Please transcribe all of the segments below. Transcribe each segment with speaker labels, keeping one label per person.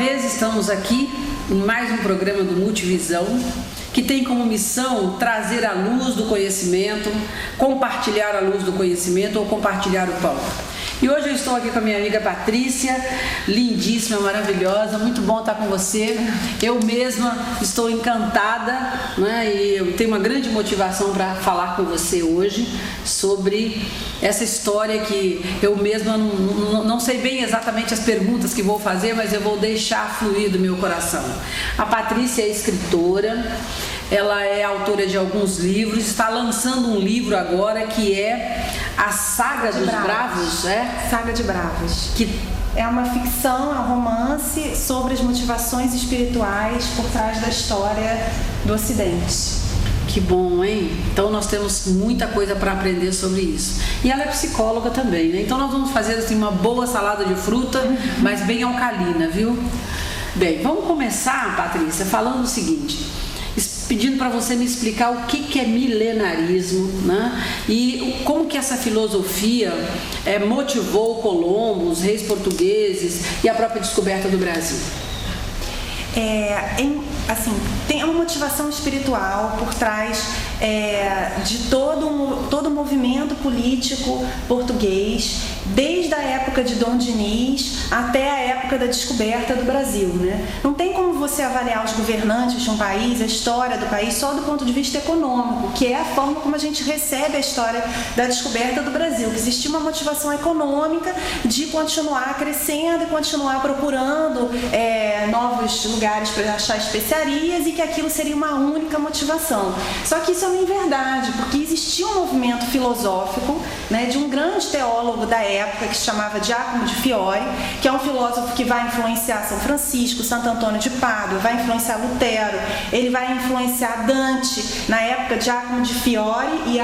Speaker 1: vez estamos aqui em mais um programa do Multivisão, que tem como missão trazer a luz do conhecimento, compartilhar a luz do conhecimento ou compartilhar o pão. E hoje eu estou aqui com a minha amiga Patrícia, lindíssima, maravilhosa, muito bom estar com você. Eu mesma estou encantada, né? E eu tenho uma grande motivação para falar com você hoje sobre essa história que eu mesma não sei bem exatamente as perguntas que vou fazer, mas eu vou deixar fluir do meu coração. A Patrícia é escritora. Ela é autora de alguns livros, está lançando um livro agora que é a Saga dos Bravos, é?
Speaker 2: Saga de Bravos.
Speaker 1: Que
Speaker 2: é uma ficção, é um romance sobre as motivações espirituais por trás da história do Ocidente.
Speaker 1: Que bom, hein? Então nós temos muita coisa para aprender sobre isso. E ela é psicóloga também, né? Então nós vamos fazer assim uma boa salada de fruta, mas bem alcalina, viu? Bem, vamos começar, Patrícia, falando o seguinte, pedindo para você me explicar o que é milenarismo, né? E como que essa filosofia motivou Colombo, os reis portugueses e a própria descoberta do Brasil.
Speaker 2: Tem uma motivação espiritual por trás de todo o movimento político português, desde a época de Dom Dinis até a época da descoberta do Brasil, né? Não tem como você avaliar os governantes de um país, a história do país, só do ponto de vista econômico, que é a forma como a gente recebe a história da descoberta do Brasil, que existia uma motivação econômica de continuar crescendo e continuar procurando novos lugares para achar especiarias e que aquilo seria uma única motivação. Só que isso é uma inverdade, porque existia um movimento filosófico, né, de um grande teólogo da época que se chamava Giacomo de Fiore, que é um filósofo que vai influenciar São Francisco, Santo Antônio de Pádua, vai influenciar Lutero, ele vai influenciar Dante, na época Giacomo de Fiore, e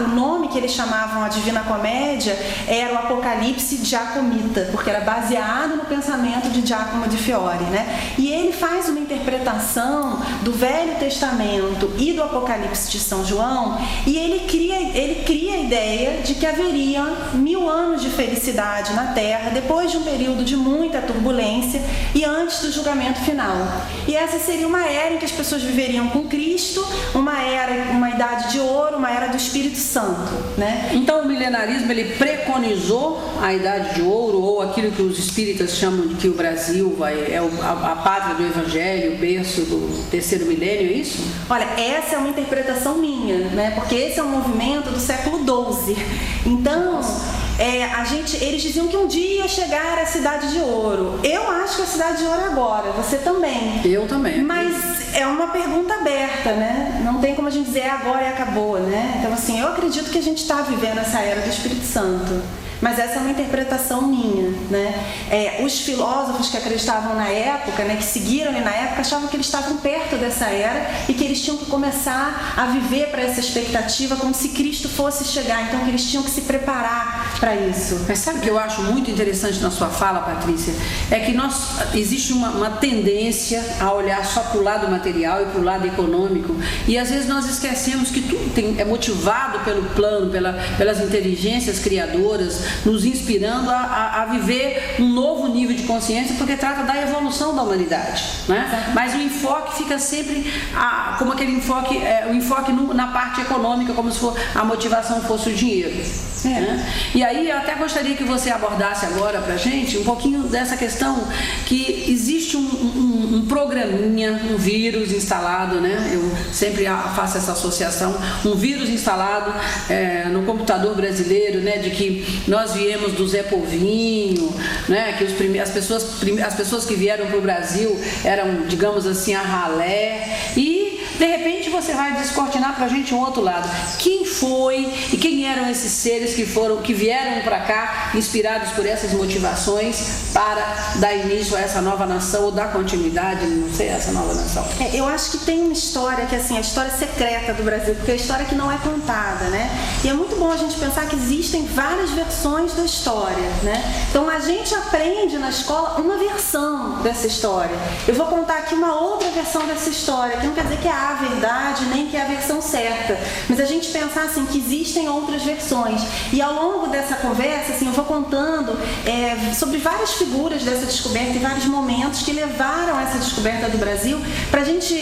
Speaker 2: o nome que eles chamavam a Divina Comédia era o Apocalipse Giacomita, porque era baseado no pensamento de Giacomo de Fiore, né? E ele faz uma interpretação do Velho Testamento e do Apocalipse de São João, e ele cria a ideia de que haveria 1000 anos de felicidade na Terra, depois de um período de muita turbulência e antes do julgamento final. E essa seria uma era em que as pessoas viveriam com Cristo, uma idade de ouro, uma era do Espírito Santo, né?
Speaker 1: Então o milenarismo, ele preconizou a idade de ouro, ou aquilo que os espíritas chamam de que o Brasil é a pátria do Evangelho, o berço do terceiro milênio, é isso?
Speaker 2: Olha, essa é uma interpretação minha, né? Porque esse é um movimento do século XII. Então, eles diziam que um dia ia chegar a Cidade de Ouro. Eu acho que a Cidade de Ouro é agora, você também.
Speaker 1: Eu também.
Speaker 2: Mas é uma pergunta aberta, né? Não tem como a gente dizer agora e acabou, né? Então, assim, eu acredito que a gente está vivendo essa era do Espírito Santo. Mas essa é uma interpretação minha, né? Os filósofos que acreditavam na época, né, que seguiram na época, achavam que eles estavam perto dessa era e que eles tinham que começar a viver para essa expectativa como se Cristo fosse chegar, então que eles tinham que se preparar para isso.
Speaker 1: Mas sabe o que eu acho muito interessante na sua fala, Patrícia? É que existe uma tendência a olhar só para o lado material e para o lado econômico, e às vezes nós esquecemos que tudo é motivado pelo plano, pelas inteligências criadoras, nos inspirando a viver um novo nível de consciência, porque trata da evolução da humanidade, né? Mas o enfoque fica sempre como aquele enfoque, o enfoque na parte econômica, como se a motivação fosse o dinheiro. Né? E aí eu até gostaria que você abordasse agora pra gente um pouquinho dessa questão que existe um programinha, um vírus instalado, né? Eu sempre faço essa associação, um vírus instalado no computador brasileiro, né? De que nós viemos do Zé Povinho, né? Que as pessoas que vieram para o Brasil eram, digamos assim, a ralé, e de repente você vai descortinar pra gente um outro lado. Quem foi e quem eram esses seres que vieram para cá inspirados por essas motivações para dar início a essa nova nação, ou dar continuidade, não sei, a essa nova nação?
Speaker 2: Eu acho que tem uma história que, assim, a história secreta do Brasil, porque é a história que não é contada, né? E é muito bom a gente pensar que existem várias versões da história, né? Então a gente aprende na escola uma versão dessa história. Eu vou contar aqui uma outra versão dessa história, que não quer dizer que é a verdade verdade, nem que é a versão certa, mas a gente pensar assim, que existem outras versões. E ao longo dessa conversa, assim, eu vou contando sobre várias figuras dessa descoberta e vários momentos que levaram essa descoberta do Brasil para a gente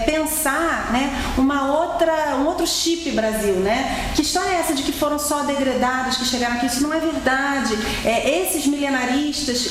Speaker 2: pensar, né, um outro chip Brasil, né? Que história é essa de que foram só degradados que chegaram aqui? Isso não é verdade. Esses milenaristas,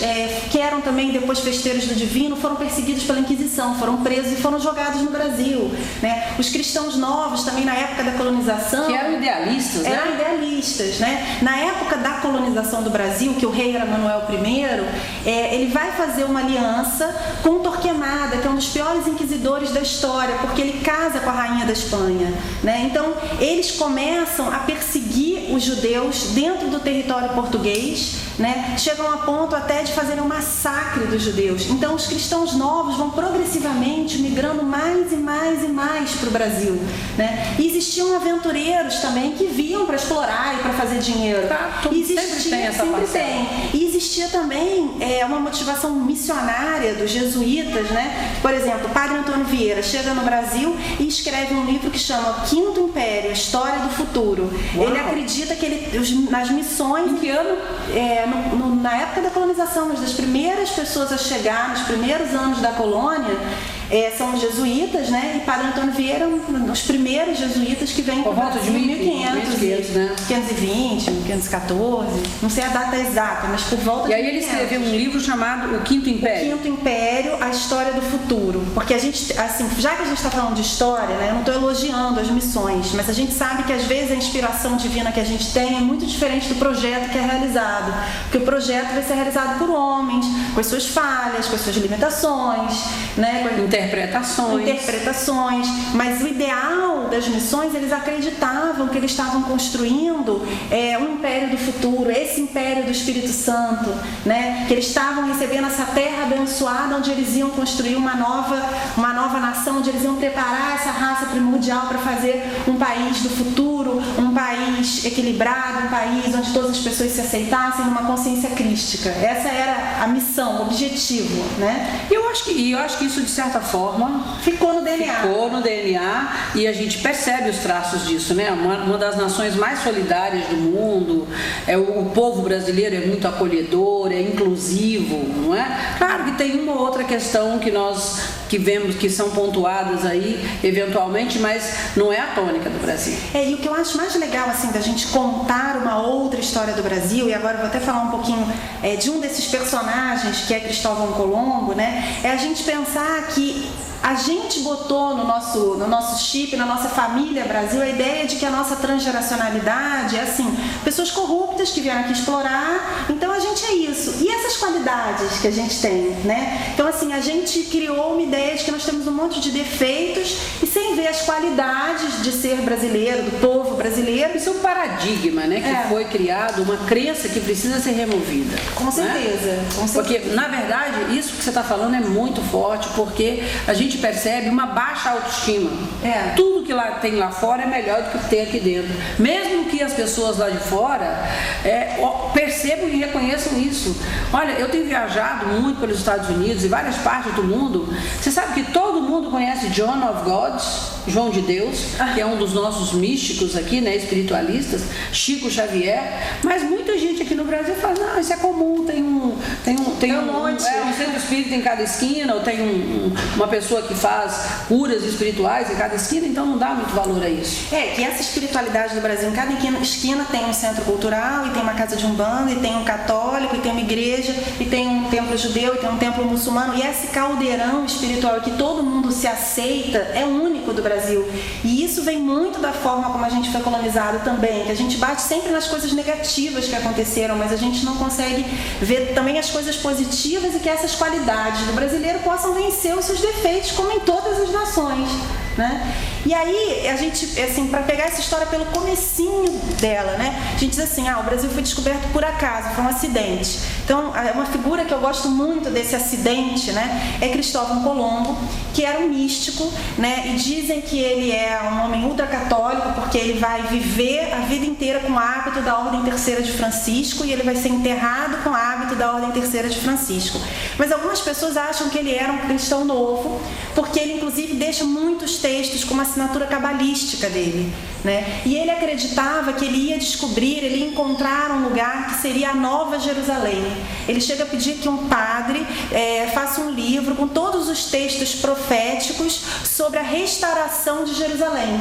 Speaker 2: que eram também depois festeiros do divino, foram perseguidos pela Inquisição, foram presos e foram jogados no Brasil, né? Os cristãos novos também na época da colonização...
Speaker 1: Que eram idealistas, né?
Speaker 2: Eram idealistas, né? Na época da colonização do Brasil, que o rei era Manuel I, ele vai fazer uma aliança com Torquemada, que é um dos piores inquisidores da história, porque ele casa com a rainha da Espanha, né? Então, eles começam a perseguir os judeus dentro do território português, né? Chegam a ponto até de fazerem um massacre dos judeus. Então, os cristãos novos vão progressivamente migrando mais e mais e mais para o Brasil, né? E existiam aventureiros também que vinham para explorar e para fazer dinheiro.
Speaker 1: Sempre tem essa parcela.
Speaker 2: E existia também uma motivação missionária dos jesuítas, né? Por exemplo, o padre Antônio Vieira chega no Brasil e escreve um livro que chama Quinto Império, a História do Futuro.
Speaker 1: Uau.
Speaker 2: Ele acredita que nas missões...
Speaker 1: Em que ano?
Speaker 2: Na época da colonização, mas das primeiras pessoas a chegar, nos primeiros anos da colônia, são os jesuítas, né? E Padre Antônio Vieira, os primeiros jesuítas que vêm para o Brasil em 1500,
Speaker 1: né?
Speaker 2: 1520, 1514, não sei a data exata, mas por volta de 1500.
Speaker 1: E aí ele escreveu um livro chamado O Quinto Império.
Speaker 2: O Quinto Império, a História do Futuro. Porque a gente, assim, já que a gente está falando de história, né? Eu não estou elogiando as missões, mas a gente sabe que às vezes a inspiração divina que a gente tem é muito diferente do projeto que é realizado. Porque o projeto vai ser realizado por homens, com as suas falhas, com as suas limitações, né? Interpretações, mas o ideal das missões, eles acreditavam que eles estavam construindo um império do futuro, esse império do Espírito Santo, né? Que eles estavam recebendo essa terra abençoada onde eles iam construir uma nova nação, onde eles iam preparar essa raça primordial para fazer um país do futuro, um país equilibrado, um país onde todas as pessoas se aceitassem numa consciência crística. Essa era a missão, o objetivo, né?
Speaker 1: E eu acho que isso, de certa forma,
Speaker 2: ficou no DNA,
Speaker 1: e a gente percebe os traços disso, né? Uma das nações mais solidárias do mundo, o povo brasileiro é muito acolhedor, é inclusivo, não é? Claro que tem uma ou outra questão que vemos que são pontuadas aí, eventualmente, mas não é a tônica do Brasil.
Speaker 2: E o que eu acho mais legal, assim, da gente contar uma outra história do Brasil, e agora eu vou até falar um pouquinho de um desses personagens, que é Cristóvão Colombo, né? É a gente pensar que a gente botou no nosso chip, na nossa família Brasil, a ideia de que a nossa transgeracionalidade é assim, pessoas corruptas que vieram aqui explorar, então a gente é isso. E essas qualidades que a gente tem, né? Então assim, a gente criou uma ideia de que nós temos um monte de defeitos e sem ver as qualidades de ser brasileiro, do povo brasileiro.
Speaker 1: Isso é um paradigma, né? Que foi criado, uma crença que precisa ser removida.
Speaker 2: Com certeza,
Speaker 1: né?
Speaker 2: Com certeza.
Speaker 1: Porque, na verdade, isso que você está falando é muito forte, porque a gente percebe uma baixa autoestima. Tudo que tem lá fora é melhor do que tem aqui dentro. Mesmo que as pessoas lá de fora percebam e reconheçam isso. Olha, eu tenho viajado muito pelos Estados Unidos e várias partes do mundo. Você sabe que todo mundo conhece John of God, João de Deus, que é um dos nossos místicos aqui, né, espiritualistas, Chico Xavier, mas muita gente aqui no Brasil fala, não, isso é comum, tem um centro espírita em cada esquina, ou tem uma pessoa que faz curas espirituais em cada esquina, então não dá muito valor a isso.
Speaker 2: Que essa espiritualidade do Brasil, em cada esquina tem um centro cultural, e tem uma casa de umbanda, e tem um católico, e tem uma igreja, e tem um templo judeu, e tem um templo muçulmano, e esse caldeirão espiritual que todo mundo se aceita é único do Brasil. E isso vem muito da forma como a gente foi colonizado também, que a gente bate sempre nas coisas negativas que aconteceram, mas a gente não consegue ver também as coisas positivas e que essas qualidades do brasileiro possam vencer os seus defeitos, como em todas as nações, né? E aí, a gente, assim, para pegar essa história pelo comecinho dela, né? A gente diz assim, o Brasil foi descoberto por acaso, foi um acidente. Então, uma figura que eu gosto muito desse acidente, né? É Cristóvão Colombo, que era um místico, né? E dizem que ele é um homem ultracatólico, porque ele vai viver a vida inteira com o hábito da Ordem Terceira de Francisco e ele vai ser enterrado com o hábito da Ordem Terceira de Francisco. Mas algumas pessoas acham que ele era um cristão novo, porque ele, inclusive, deixa muitos textos com uma assinatura cabalística dele, né? E ele acreditava que ele ia descobrir, ele ia encontrar um lugar que seria a Nova Jerusalém. Ele chega a pedir que um padre faça um livro com todos os textos proféticos sobre a restauração de Jerusalém.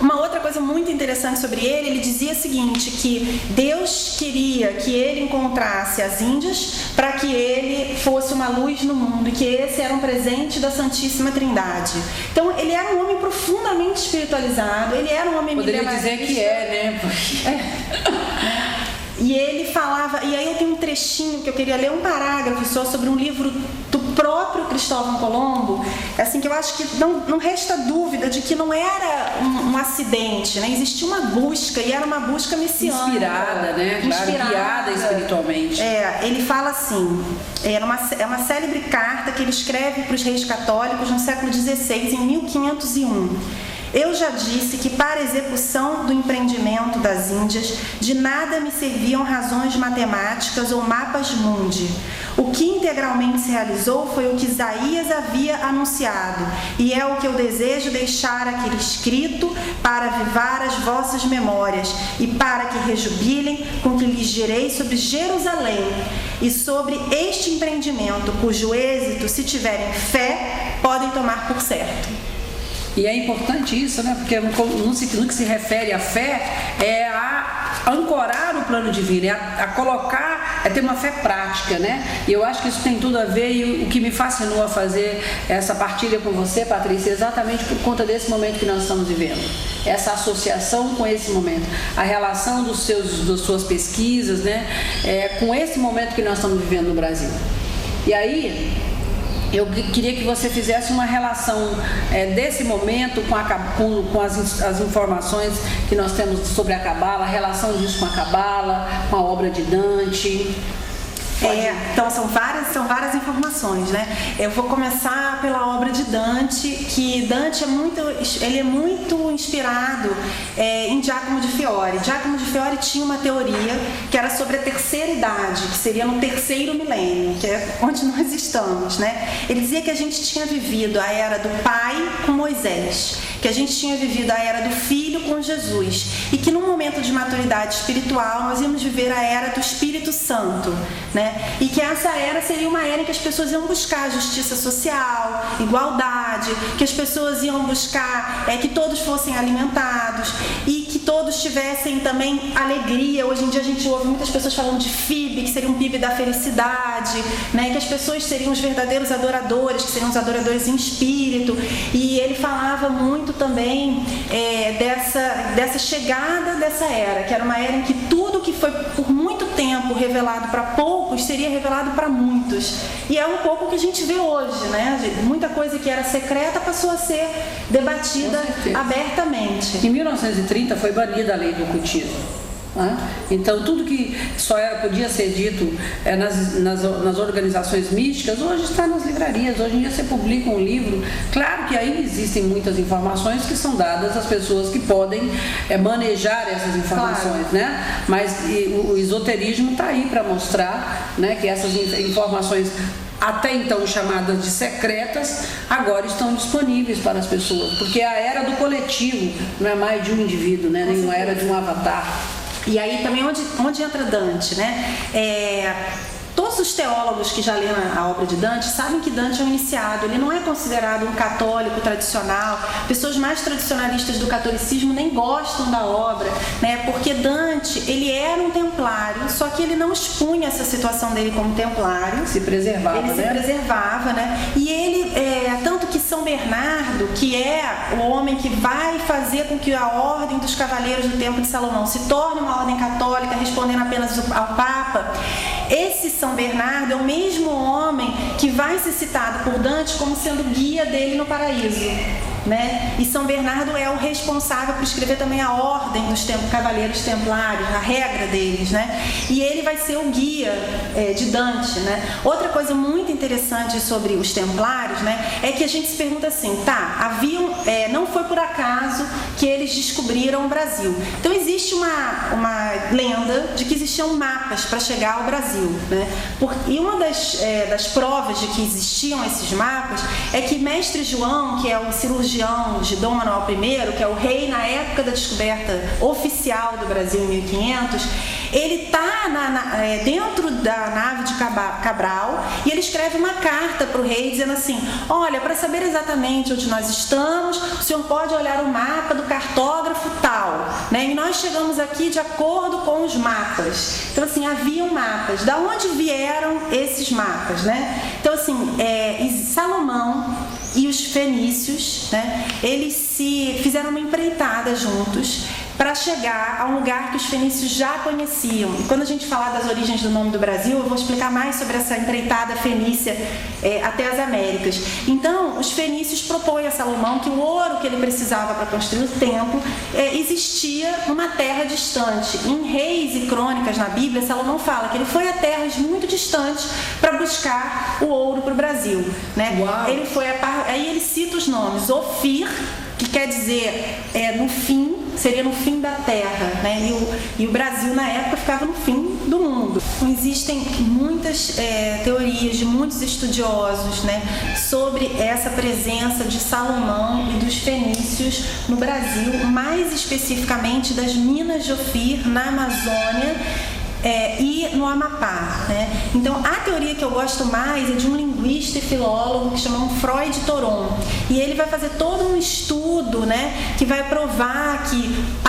Speaker 2: Uma outra coisa muito interessante sobre ele dizia o seguinte, que Deus queria que ele encontrasse as Índias para que ele fosse uma luz no mundo e que esse era um presente da Santíssima Trindade. Então, ele era um homem profundamente espiritualizado, ele era um homem
Speaker 1: milenarista. Poderia dizer que né?
Speaker 2: E ele falava, e aí eu tenho um trechinho que eu queria ler, um parágrafo só sobre um livro do próprio Cristóvão Colombo, assim, que eu acho que não resta dúvida de que não era um acidente, né? Existia uma busca, e era uma busca messiânica.
Speaker 1: Inspirada, né? Claro, guiada espiritualmente.
Speaker 2: Ele fala assim, é uma célebre carta que ele escreve para os reis católicos no século XVI, em 1501. Eu já disse que para a execução do empreendimento das Índias, de nada me serviam razões matemáticas ou mapas mundi. O que integralmente se realizou foi o que Isaías havia anunciado, e é o que eu desejo deixar aqui escrito para avivar as vossas memórias, e para que rejubilem com o que lhes direi sobre Jerusalém, e sobre este empreendimento, cujo êxito, se tiverem fé, podem tomar por certo.
Speaker 1: E é importante isso, né? Porque no que se refere à fé, é a ancorar o plano divino, é a colocar, é ter uma fé prática, né? E eu acho que isso tem tudo a ver, e o que me fascinou a fazer essa partilha com você, Patrícia, é exatamente por conta desse momento que nós estamos vivendo. Essa associação com esse momento, a relação das suas pesquisas, né? Com esse momento que nós estamos vivendo no Brasil. E aí, eu queria que você fizesse uma relação desse momento com as informações que nós temos sobre a Cabala, a relação disso com a Cabala, com a obra de Dante.
Speaker 2: Então são várias informações, né? Eu vou começar pela obra de Dante, que Dante é muito inspirado em Giacomo de Fiore. Giacomo de Fiore tinha uma teoria que era sobre a terceira idade, que seria no terceiro milênio, que é onde nós estamos, né? Ele dizia que a gente tinha vivido a era do pai com Moisés, que a gente tinha vivido a era do filho com Jesus, e que num momento de maturidade espiritual nós íamos viver a era do Espírito Santo, né? E que essa era seria uma era em que as pessoas iam buscar justiça social, igualdade, que as pessoas iam buscar que todos fossem alimentados e que todos tivessem também alegria. Hoje em dia a gente ouve muitas pessoas falando de FIB, que seria um PIB da felicidade, né? Que as pessoas seriam os verdadeiros adoradores, que seriam os adoradores em espírito. E ele falava muito também dessa chegada dessa era, que era uma era em que tudo que foi por muito tempo revelado para poucos seria revelado para muitos. E é um pouco o que a gente vê hoje, né? Muita coisa que era secreta passou a ser debatida abertamente.
Speaker 1: Em 1930 foi banida a lei do ocultismo. Então tudo que só podia ser dito nas organizações místicas hoje está nas livrarias. Hoje em dia você publica um livro, claro que aí existem muitas informações que são dadas às pessoas que podem manejar essas informações, claro, né? Mas o esoterismo está aí para mostrar, né, que essas informações até então chamadas de secretas, agora estão disponíveis para as pessoas, porque a era do coletivo não é mais de um indivíduo, né? Nem uma era de um avatar.
Speaker 2: E aí também onde entra Dante, né? Todos os teólogos que já leram a obra de Dante sabem que Dante é um iniciado, ele não é considerado um católico tradicional. Pessoas mais tradicionalistas do catolicismo nem gostam da obra, né? Porque Dante, ele era um templário, só que ele não expunha essa situação dele como templário.
Speaker 1: Se preservava,
Speaker 2: ele se preservava, né? E ele, tanto que São Bernardo, que é o homem que vai fazer com que a ordem dos cavaleiros do Templo de Salomão se torne uma ordem católica, respondendo apenas ao Papa, esse São Bernardo é o mesmo homem que vai ser citado por Dante como sendo guia dele no paraíso, né? E São Bernardo é o responsável por escrever também a ordem dos cavaleiros templários, a regra deles, né? E ele vai ser o guia de Dante, né? Outra coisa muito interessante sobre os templários, né, é que a gente se pergunta assim, não foi por acaso que eles descobriram o Brasil. Então existe uma lenda de que existiam mapas para chegar ao Brasil, né? E uma das provas de que existiam esses mapas é que Mestre João, que é o cirurgião religião de Dom Manuel I, que é o rei na época da descoberta oficial do Brasil em 1500, ele está dentro da nave de Cabral e ele escreve uma carta para o rei dizendo assim: olha, para saber exatamente onde nós estamos, o senhor pode olhar o mapa do cartógrafo tal, né? E nós chegamos aqui de acordo com os mapas. Então, assim, haviam mapas. Da onde vieram esses mapas, né? Então, assim, Salomão e os fenícios, né? Eles se fizeram uma empreitada juntos para chegar a um lugar que os fenícios já conheciam. E quando a gente falar das origens do nome do Brasil, eu vou explicar mais sobre essa empreitada fenícia até as Américas. Então, os fenícios propõem a Salomão que o ouro que ele precisava para construir o templo existia numa terra distante. Em Reis e Crônicas na Bíblia, Salomão fala que ele foi a terras muito distantes para buscar o ouro para o Brasil, né? Ele foi aí ele cita os nomes: Ofir, que quer dizer no fim, seria no fim da terra, né? E o Brasil na época ficava no fim do mundo. Existem muitas teorias de muitos estudiosos, né, sobre essa presença de Salomão e dos fenícios no Brasil, mais especificamente das minas de Ofir na Amazônia e no Amapá, né? Então, a teoria que eu gosto mais é de um linguista e filólogo que chama Freud Toron, e ele vai fazer todo um estudo, né, que vai provar que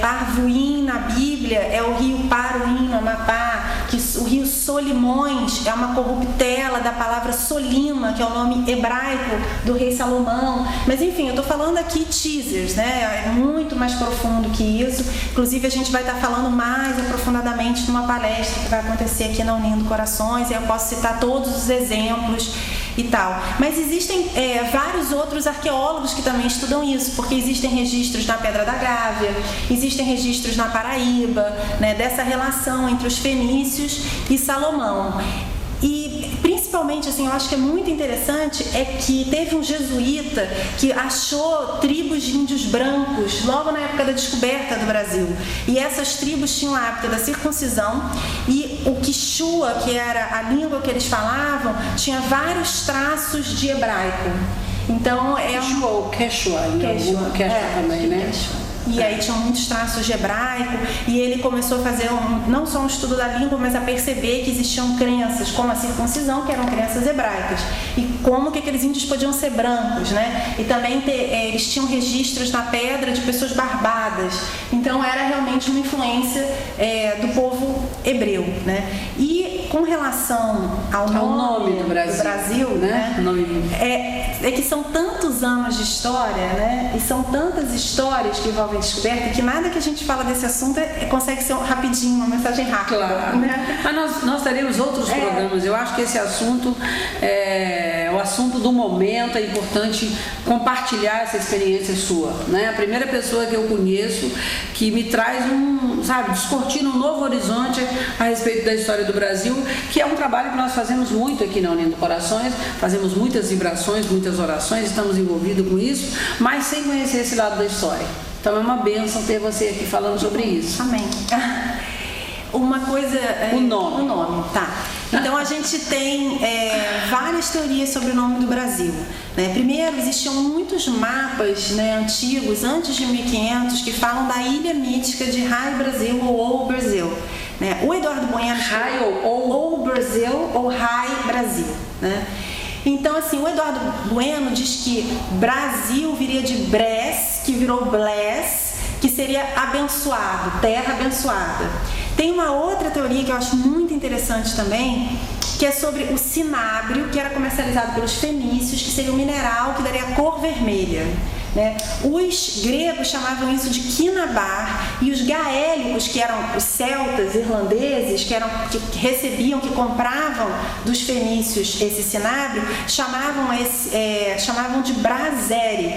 Speaker 2: Parvuim na Bíblia é o rio Paruim no Amapá, que o rio Solimões é uma corruptela da palavra Solima, que é o nome hebraico do rei Salomão. Mas enfim, eu estou falando aqui teasers, né? É muito mais profundo que isso. Inclusive, a gente vai estar falando mais aprofundadamente numa palestra que vai acontecer aqui na Unindo Corações, e eu posso citar todos os exemplos e tal. Mas existem vários outros arqueólogos que também estudam isso, porque existem registros na Pedra da Gávea, existem registros na Paraíba, né, dessa relação entre os fenícios e Salomão. E principalmente, assim, eu acho que é muito interessante que teve um jesuíta que achou tribos de índios brancos logo na época da descoberta do Brasil. E essas tribos tinham a época da circuncisão, e o Quichua, que era a língua que eles falavam, tinha vários traços de hebraico. Então
Speaker 1: Quechua também, né?
Speaker 2: E aí tinham muitos traços de hebraico, e ele começou a fazer não só um estudo da língua, mas a perceber que existiam crenças, como a circuncisão, que eram crenças hebraicas, e como que aqueles índios podiam ser brancos, né? E também eles tinham registros na pedra de pessoas barbadas. Então era realmente uma influência do povo hebreu, né? E com relação ao nome do Brasil, né? É que são tantos anos de história, né? E são tantas histórias que envolvem descoberta, que nada que a gente fala desse assunto consegue ser rapidinho, uma mensagem rápida.
Speaker 1: Claro.
Speaker 2: Né?
Speaker 1: Mas nós teremos outros programas. Eu acho que esse assunto é o assunto do momento. É importante compartilhar essa experiência sua, né? A primeira pessoa que eu conheço que me traz descortina um novo horizonte a respeito da história do Brasil, que é um trabalho que nós fazemos muito aqui na Unindo Corações, fazemos muitas vibrações, muitas orações, estamos envolvidos com isso, mas sem conhecer esse lado da história. Então é uma bênção ter você aqui falando sobre isso.
Speaker 2: Amém. Uma coisa...
Speaker 1: O nome.
Speaker 2: Tá. Então a gente tem várias teorias sobre o nome do Brasil, né? Primeiro, existiam muitos mapas, né, antigos, antes de 1500, que falam da ilha mítica de Rai Brasil ou Brasil, né? O Eduardo Bueno...
Speaker 1: Rai
Speaker 2: ou Brasil ou Rai Brasil, né? Então, assim, o Eduardo Bueno diz que Brasil viria de Bres, que virou Bless, que seria abençoado, terra abençoada. Tem uma outra teoria que eu acho muito interessante também, que é sobre o cinábrio, que era comercializado pelos fenícios, que seria um mineral que daria a cor vermelha, né? Os gregos chamavam isso de quinabar, e os gaélicos, que eram os celtas irlandeses, que recebiam, que compravam dos fenícios esse cinábrio, chamavam de brasere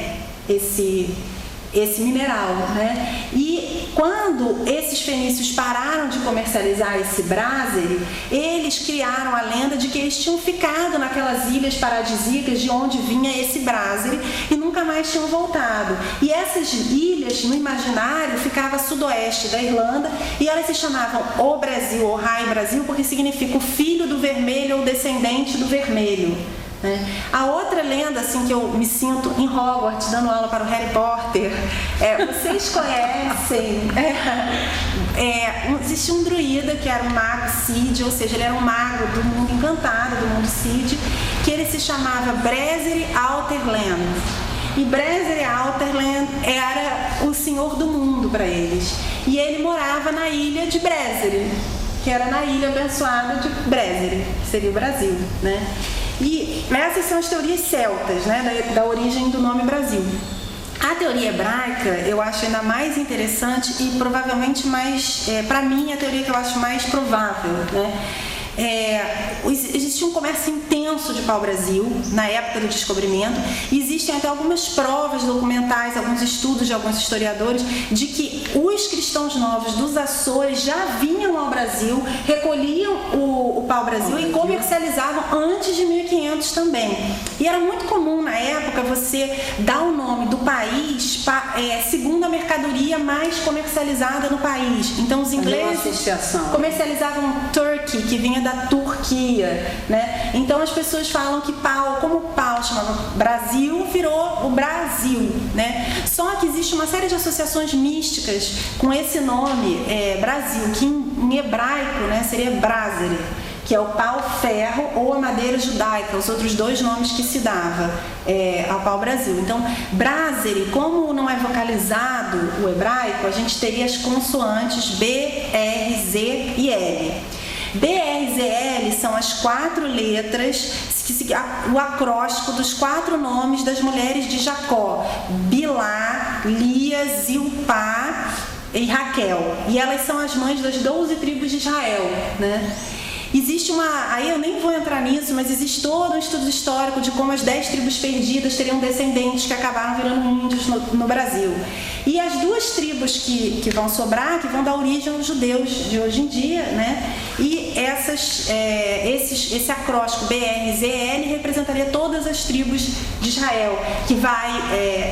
Speaker 2: esse mineral, né? E quando esses fenícios pararam de comercializar esse brasere, eles criaram a lenda de que eles tinham ficado naquelas ilhas paradisíacas de onde vinha esse brasere e nunca mais tinham voltado. E essas ilhas, no imaginário, ficavam a sudoeste da Irlanda, e elas se chamavam O Brasil ou Rai Brasil, porque significa o filho do vermelho ou descendente do vermelho, né? A outra lenda, assim, que eu me sinto em Hogwarts dando aula para o Harry Potter, vocês conhecem, existia um druida que era um mago Cid, ou seja, ele era um mago do mundo encantado, do mundo Cid, que ele se chamava Brezeri Alterland. E Brezeri Alterland era o senhor do mundo para eles. E ele morava na ilha de Brezeri, que era na ilha abençoada de Brezeri, que seria o Brasil, né? E essas são as teorias celtas, né, da origem do nome Brasil. A teoria hebraica eu acho ainda mais interessante e provavelmente mais, para mim, a teoria que eu acho mais provável, né? Existia um comércio intenso de pau-brasil na época do descobrimento, e existem até algumas provas documentais, alguns estudos de alguns historiadores, de que os cristãos novos dos Açores já vinham ao Brasil, recolhiam o pau-brasil e comercializavam antes de 1500 também. E era muito comum na época você dar o nome do país segundo a mercadoria mais comercializada no país. Então os ingleses comercializavam turkey, que vinha da Turquia, né? Então as pessoas falam que como o pau chamava Brasil, virou o Brasil, né? Só que existe uma série de associações místicas com esse nome, Brasil, que em hebraico, né, seria Brázeri, que é o pau-ferro ou a madeira judaica, os outros dois nomes que se dava ao pau-brasil. Então, Brázeri, como não é vocalizado o hebraico, a gente teria as consoantes B, R, Z e L. BRZL são as 4 letras, o acróstico dos 4 nomes das mulheres de Jacó: Bilá, Lia, Zilpá e Raquel. E elas são as mães das 12 tribos de Israel, né? Existe aí eu nem vou entrar nisso, mas existe todo um estudo histórico de como as 10 tribos perdidas teriam descendentes que acabaram virando índios no Brasil. E as 2 tribos que vão sobrar, que vão dar origem aos judeus de hoje em dia, né? E esse acróstico BRZL representaria todas as tribos de Israel, que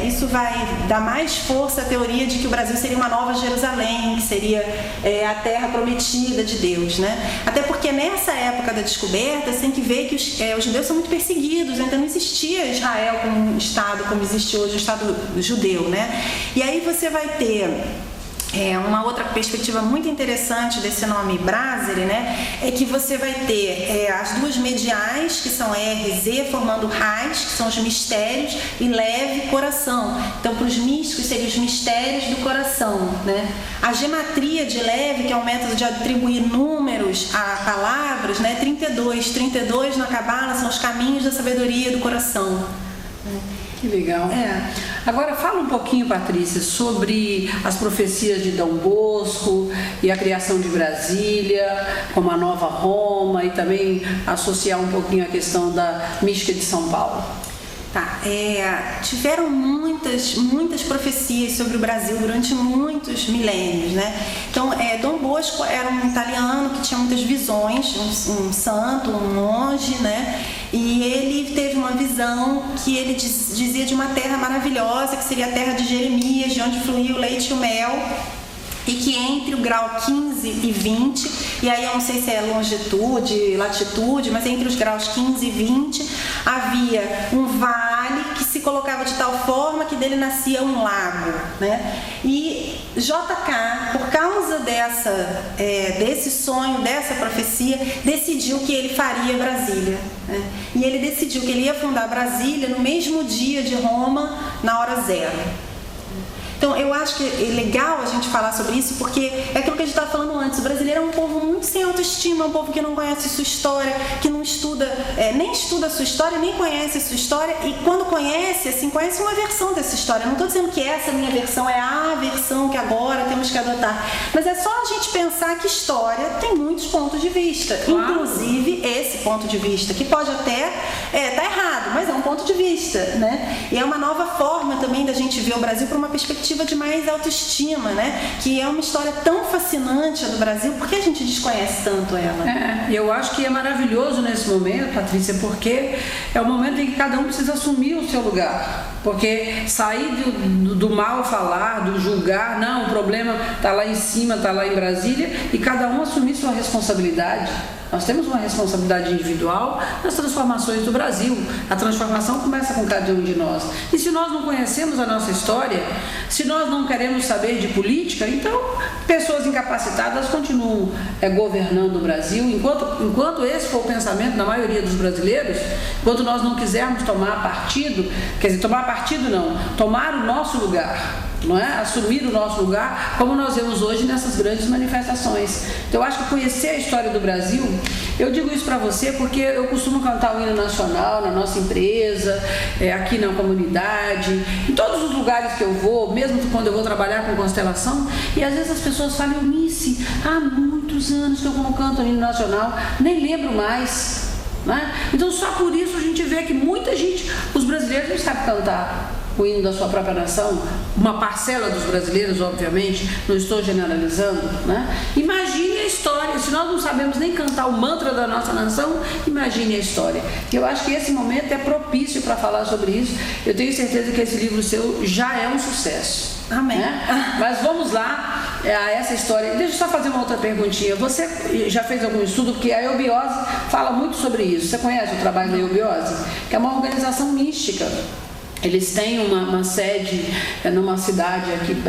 Speaker 2: isso vai dar mais força à teoria de que o Brasil seria uma nova Jerusalém, que seria a terra prometida de Deus, né? Até porque nessa época da descoberta, você tem que ver que os judeus são muito perseguidos, então não existia Israel como um estado como existe hoje o estado judeu, né? E aí você vai ter uma outra perspectiva muito interessante desse nome Brázeri, né, é que você vai ter as 2 mediais, que são R, Z, formando raiz, que são os mistérios, e leve, coração. Então, para os místicos, seriam os mistérios do coração, né? A gematria de leve, que é um método de atribuir números a palavras, né, 32. 32 na Cabala são os caminhos da sabedoria do coração.
Speaker 1: Que legal. Agora fala um pouquinho, Patrícia, sobre as profecias de Dom Bosco e a criação de Brasília, como a nova Roma, e também associar um pouquinho a questão da mística de São Paulo.
Speaker 2: Tiveram muitas profecias sobre o Brasil durante muitos milênios, né? Então, Dom Bosco era um italiano que tinha muitas visões, um santo, um monge, né? E ele teve uma visão que ele dizia de uma terra maravilhosa, que seria a terra de Jeremias, de onde fluía o leite e o mel, e que entre o grau 15 e 20, e aí eu não sei se é longitude, latitude, mas entre os graus 15 e 20 havia um vale que se colocava de tal forma que dele nascia um lago, né? E JK, por causa desse sonho, dessa profecia, decidiu que ele faria Brasília, né? E ele decidiu que ele ia fundar Brasília no mesmo dia de Roma, na hora zero. Então, eu acho que é legal a gente falar sobre isso, porque é aquilo que a gente estava falando antes. O brasileiro é um povo muito sem autoestima, um povo que não conhece sua história, que não estuda, nem estuda a sua história, nem conhece a sua história, e quando conhece, assim, conhece uma versão dessa história. Não estou dizendo que essa minha versão é a versão que agora temos que adotar, mas é só a gente pensar que história tem muitos pontos de vista, claro. Inclusive esse ponto de vista, que pode até estar errado, mas é um ponto de vista, né? E é uma nova forma também da gente ver o Brasil por uma perspectiva de mais autoestima, né? Que é uma história tão fascinante a do Brasil, por que a gente desconhece tanto ela?
Speaker 1: Eu acho que é maravilhoso nesse momento, Patrícia, porque é o momento em que cada um precisa assumir o seu lugar, porque sair do mal falar, do julgar, não, o problema está lá em cima, está lá em Brasília, e cada um assumir sua responsabilidade. Nós temos uma responsabilidade individual nas transformações do Brasil. A transformação começa com cada um de nós. E se nós não conhecemos a nossa história, se nós não queremos saber de política, então pessoas incapacitadas continuam governando o Brasil. Enquanto esse for o pensamento da maioria dos brasileiros, enquanto nós não quisermos tomar partido, quer dizer, tomar partido não, tomar o nosso lugar, não é? Assumir o nosso lugar, como nós vemos hoje nessas grandes manifestações. Então eu acho que conhecer a história do Brasil, eu digo isso para você porque eu costumo cantar o hino nacional na nossa empresa, aqui na comunidade, em todos os lugares que eu vou, mesmo quando eu vou trabalhar com constelação, e às vezes as pessoas falam: Eunice, há muitos anos que eu não canto o hino nacional, nem lembro mais. Né? Então só por isso a gente vê que muita gente, os brasileiros não sabem cantar o hino da sua própria nação, uma parcela dos brasileiros, obviamente, não estou generalizando, né? Imagine a história, se nós não sabemos nem cantar o mantra da nossa nação, imagine a história. Eu acho que esse momento é propício para falar sobre isso. Eu tenho certeza que esse livro seu já é um sucesso.
Speaker 2: Amém.
Speaker 1: Né? Mas vamos lá a essa história. Deixa eu só fazer uma outra perguntinha. Você já fez algum estudo? Porque a eubiose fala muito sobre isso. Você conhece o trabalho da eubiose? Que é uma organização mística. Eles têm uma sede numa cidade aqui,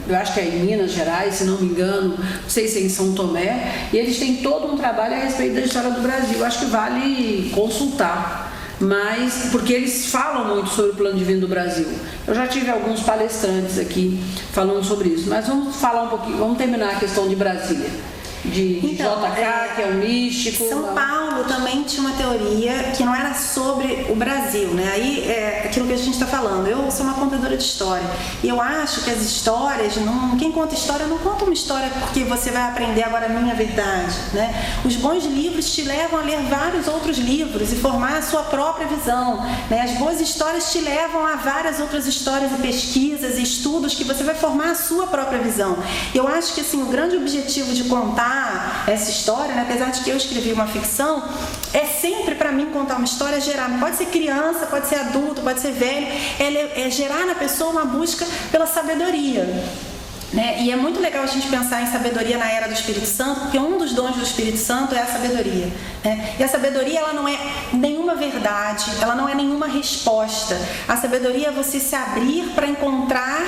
Speaker 1: eu acho que é em Minas Gerais, se não me engano, não sei se é em São Tomé, e eles têm todo um trabalho a respeito da história do Brasil. Eu acho que vale consultar, mas porque eles falam muito sobre o plano divino do Brasil. Eu já tive alguns palestrantes aqui falando sobre isso, mas vamos falar um pouquinho, vamos terminar a questão de Brasília. De JK, que é um místico.
Speaker 2: São Paulo também tinha uma teoria que não era sobre o Brasil, né? Aí é aquilo que a gente está falando. Eu sou uma contadora de história e eu acho que as histórias, quem conta história não conta uma história porque você vai aprender agora a minha verdade, né? Os bons livros te levam a ler vários outros livros e formar a sua própria visão, né? As boas histórias te levam a várias outras histórias e pesquisas e estudos que você vai formar a sua própria visão. Eu acho que assim, o grande objetivo de contar essa história, né? Apesar de que eu escrevi uma ficção, é sempre para mim contar uma história, gerar, pode ser criança, pode ser adulto, pode ser velho, é gerar na pessoa uma busca pela sabedoria. Né? E é muito legal a gente pensar em sabedoria na era do Espírito Santo, porque um dos dons do Espírito Santo é a sabedoria. Né? E a sabedoria, ela não é nenhuma verdade, ela não é nenhuma resposta. A sabedoria é você se abrir para encontrar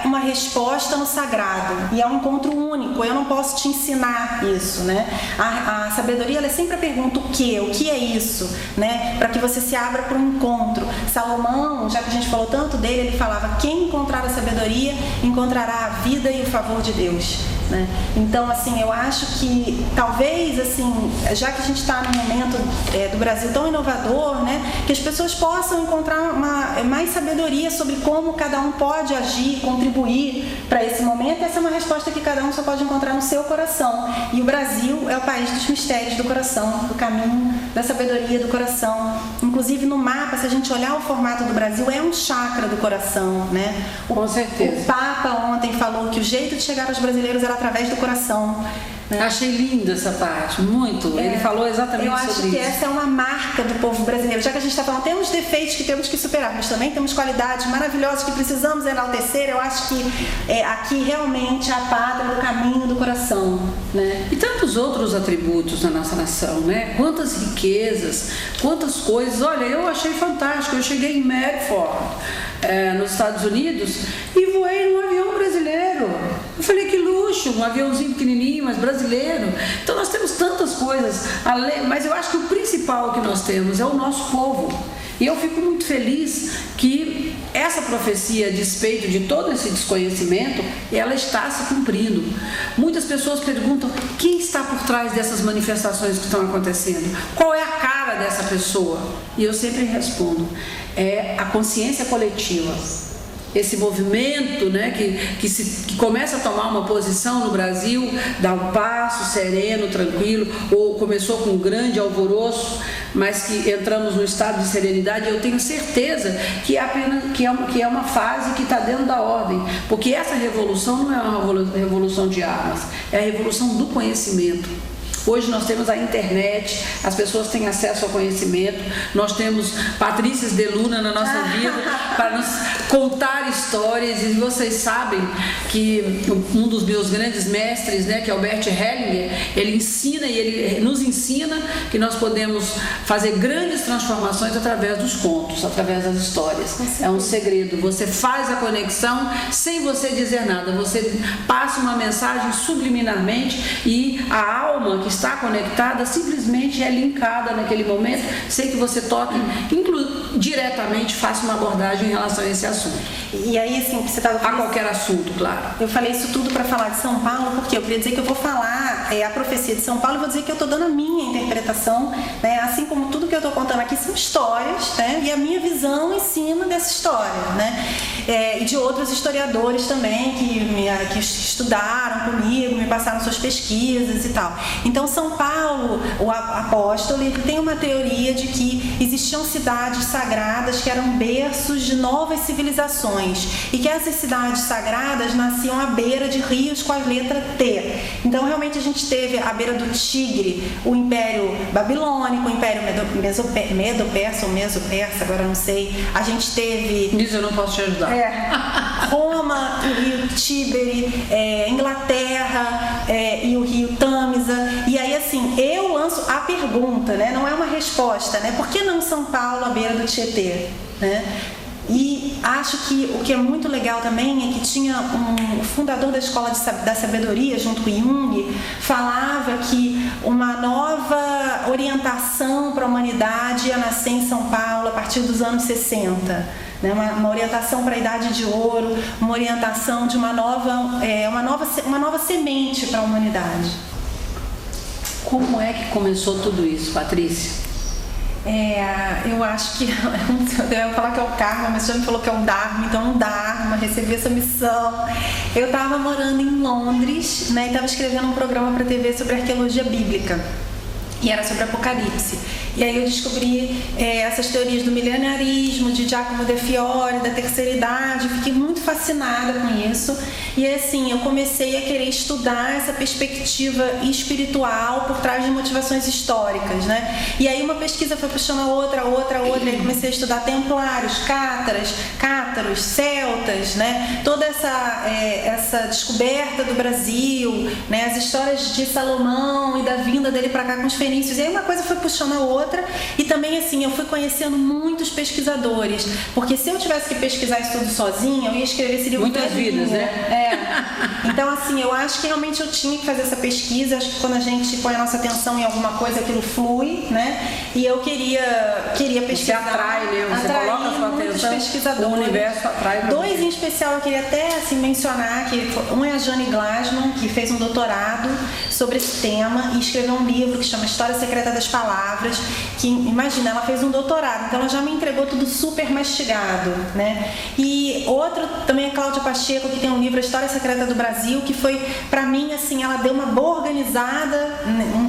Speaker 2: uma resposta no sagrado. E é um encontro único, eu não posso te ensinar isso. Né? A sabedoria, ela é sempre a pergunta: o que é isso? Né? Para que você se abra para um encontro. Salomão, já que a gente falou tanto dele, ele falava: quem encontrar a sabedoria, encontrará a vida e o favor de Deus. Né? Então, assim, eu acho que talvez, assim, já que a gente está num momento do Brasil tão inovador, né, que as pessoas possam encontrar mais sabedoria sobre como cada um pode agir, contribuir para esse momento. Essa é uma resposta que cada um só pode encontrar no seu coração. E o Brasil é o país dos mistérios do coração, do caminho da sabedoria do coração. Inclusive no mapa, se a gente olhar o formato do Brasil, é um chakra do coração, né?
Speaker 1: Com certeza.
Speaker 2: O Papa ontem falou que o jeito de chegar aos brasileiros era através do coração. Né?
Speaker 1: Achei linda essa parte, muito. Ele falou exatamente sobre isso.
Speaker 2: Eu acho que essa é uma marca do povo brasileiro. Já que a gente está falando, temos defeitos que temos que superar, mas também temos qualidades maravilhosas que precisamos enaltecer. Eu acho que aqui realmente a pátria do caminho do coração. Né?
Speaker 1: E tantos outros atributos na nossa nação, né? Quantas riquezas, quantas coisas. Olha, eu achei fantástico. Eu cheguei em Medford, nos Estados Unidos, e voei num avião brasileiro. Eu falei: que luxo, um aviãozinho pequenininho, mas brasileiro. Então nós temos tantas coisas, mas eu acho que o principal que nós temos é o nosso povo. E eu fico muito feliz que essa profecia, a despeito de todo esse desconhecimento, ela está se cumprindo. Muitas pessoas perguntam: quem está por trás dessas manifestações que estão acontecendo? Qual é a cara dessa pessoa? E eu sempre respondo: é a consciência coletiva. Esse movimento, né, que começa a tomar uma posição no Brasil, dá um passo sereno, tranquilo, ou começou com um grande alvoroço, mas que entramos no estado de serenidade. Eu tenho certeza que é uma fase que está dentro da ordem, porque essa revolução não é uma revolução de armas, é a revolução do conhecimento. Hoje nós temos a internet, as pessoas têm acesso ao conhecimento, nós temos Patrícias de Luna na nossa vida para nos contar histórias, e vocês sabem que um dos meus grandes mestres, né, que é o Bert Hellinger, ele ensina e ele nos ensina que nós podemos fazer grandes transformações através dos contos, através das histórias. É um segredo, você faz a conexão sem você dizer nada, você passa uma mensagem subliminarmente e a alma que está conectada simplesmente é linkada naquele momento, sem que você toque, diretamente faça uma abordagem em relação a esse assunto.
Speaker 2: E aí, assim, você estava
Speaker 1: a qualquer assunto, claro.
Speaker 2: Eu falei isso tudo para falar de São Paulo, porque eu queria dizer que eu vou falar a profecia de São Paulo, e vou dizer que eu estou dando a minha interpretação, né? Assim como tudo que eu estou contando aqui são histórias, né? E a minha visão em cima dessa história, né? E de outros historiadores também que estudaram comigo, me passaram suas pesquisas e tal. Então, São Paulo, o apóstolo, ele tem uma teoria de que existiam cidades sagradas que eram berços de novas civilizações, e que essas cidades sagradas nasciam à beira de rios com a letra T. Então, realmente, a gente teve à beira do Tigre o Império Babilônico, o Império Medo-Persa ou Meso-Persa, agora não sei. A gente teve...
Speaker 1: Isso eu não posso te ajudar.
Speaker 2: Roma, o rio Tíberi, Inglaterra e o rio Tâmisa. E aí, assim, eu lanço a pergunta, né? Não é uma resposta, né? Por que não São Paulo à beira do Tietê, né? E acho que o que é muito legal também é que tinha o fundador da Escola da Sabedoria, junto com Jung, falava que uma nova orientação para a humanidade ia nascer em São Paulo a partir dos anos 60. Né? Uma orientação para a Idade de Ouro, uma orientação de uma nova semente para a humanidade.
Speaker 1: Como é que começou tudo isso, Patrícia?
Speaker 2: Eu acho que eu ia falar que é o karma, mas já me falou que é um dharma, então um dharma, recebi essa missão. Eu estava morando em Londres, né, e estava escrevendo um programa para TV sobre arqueologia bíblica, e era sobre Apocalipse. E aí eu descobri essas teorias do milenarismo, de Giacomo De Fiore, da terceira idade, fiquei muito fascinada com isso. E assim, eu comecei a querer estudar essa perspectiva espiritual por trás de motivações históricas, né? E aí uma pesquisa foi puxando a outra, e aí comecei a estudar templários, cátaros, celtas, né? Toda essa descoberta do Brasil, né? As histórias de Salomão e da vinda dele para cá com os fenícios. E aí uma coisa foi puxando a outra. E também, assim, eu fui conhecendo muitos pesquisadores, porque se eu tivesse que pesquisar isso tudo sozinha, eu ia escrever esse livro
Speaker 1: muitas vidas, né?
Speaker 2: Então, assim, eu acho que realmente eu tinha que fazer essa pesquisa. Acho que quando a gente põe a nossa atenção em alguma coisa, aquilo flui, né? E eu queria pesquisar.
Speaker 1: Você atrai, né? Você coloca a sua atenção, o universo atrai.
Speaker 2: Dois em especial eu queria até, assim, mencionar, que um é a Jane Glassman, que fez um doutorado sobre esse tema e escreveu um livro que chama História Secreta das Palavras, que, imagina, ela fez um doutorado, então ela já me entregou tudo super mastigado, né? E outro também é Cláudia Pacheco, que tem um livro, A História Secreta do Brasil, que foi, pra mim, assim, ela deu uma boa organizada,